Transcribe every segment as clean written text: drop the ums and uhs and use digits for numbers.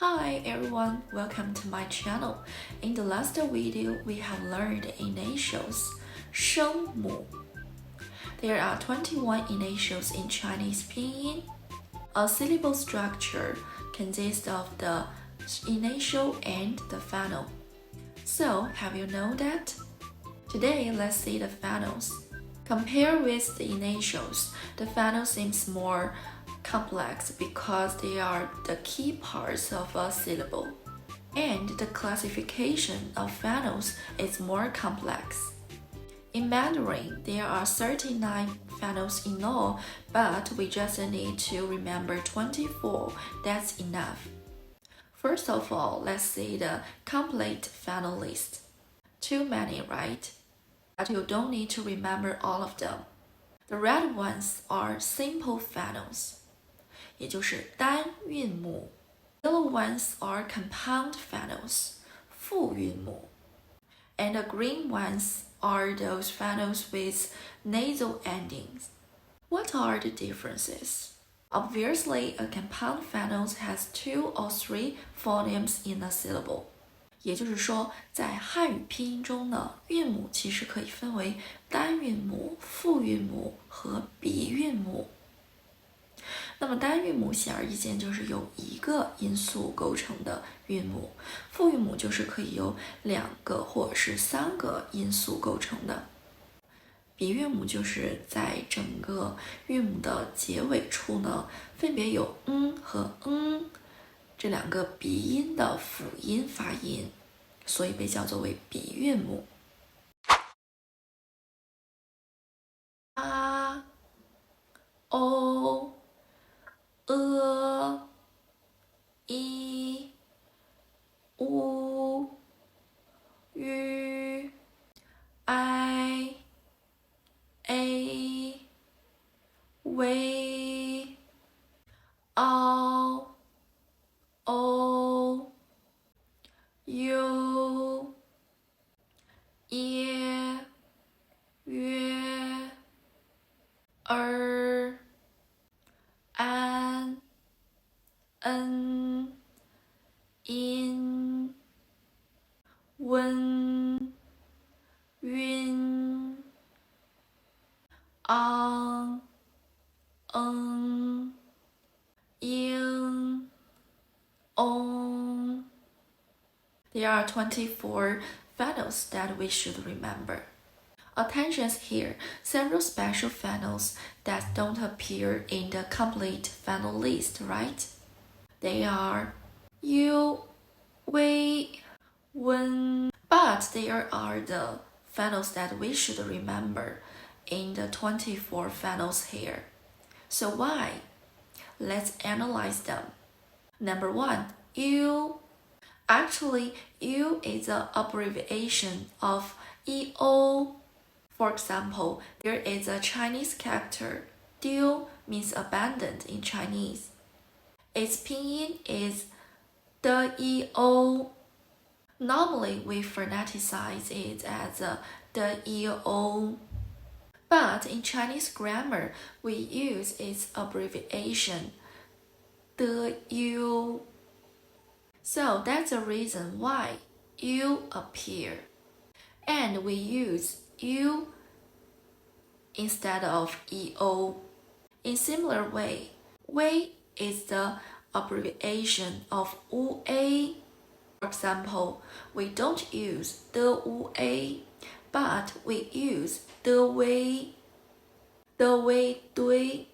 Hi everyone, welcome to my channel. In the last video, we have learned initials, 声母. There are 21 initials in Chinese Pinyin. A syllable structure consists of the initial and the final. So, have you known that? Today, let's see the finals. Compared with the initials, the final seems more complex because they are the key parts of a syllable. And the classification of finals is more complex. In Mandarin, there are 39 finals in all, but we just need to remember 24. That's enough. First of all, let's see the complete final list. Too many, right? But you don't need to remember all of them. The red ones are simple finals, 也就是单韵母. Yellow ones are compound finals, 复韵母. And the green ones are those finals with nasal endings. What are the differences? Obviously, a compound final has 2 or 3 phonemes in a syllable. 也就是说，在汉语拼音中呢，韵母其实可以分为单韵母、复韵母和鼻韵母。那么单韵母显而易见就是由一个音素构成的韵母，复韵母就是可以由2个或者是3个音素构成的。鼻韵母就是在整个韵母的结尾处呢，分别有和这2个鼻音的辅音发音，所以被叫作为鼻韵母。啊、o、i、u、ü、i、a、微、ao、o、u、耶、约、安、恩、音、温、韵、昂、英、ong. There are 24 finals that we should remember. Attention here, several special finals that don't appear in the complete final list, right? They are u, wei, wen, but there are the finals that we should remember in the 24 finals here. So why? Let's analyze them. Number 1, u. Actually, u is an abbreviation of EO. For example, there is a Chinese character, 丢 means abandoned in Chinese. Its pinyin is 的 EO. Normally, we phoneticize it as the EO. But in Chinese grammar, we use its abbreviation, 的 U. So that's the reason why U appear. And we use U instead of EO. In similar way, wei is the abbreviation of UA. For example, we don't use 的 UA, but we use 的 wei, 的 wei 对.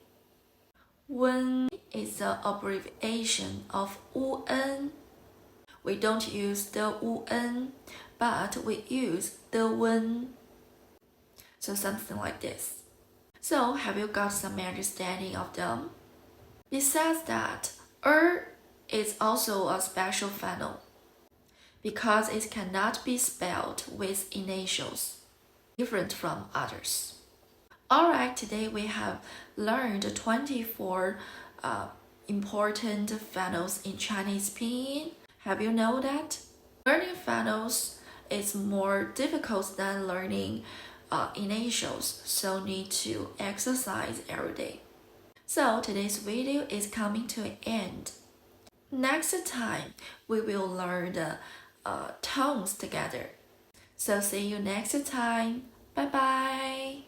Wen is the abbreviation of UN. We don't use 的 UN, but we use 的 wen. So something like this. So have you got some understanding of them? Besides that, is also a special final because it cannot be spelled with initials, different from others. Alright, today we have learned 24 important finals in Chinese Pinyin. Have you known that? Learning finals is more difficult than learning initials, so need to exercise every day. So today's video is coming to an end. Next time, we will learn the tones together. So see you next time. Bye bye.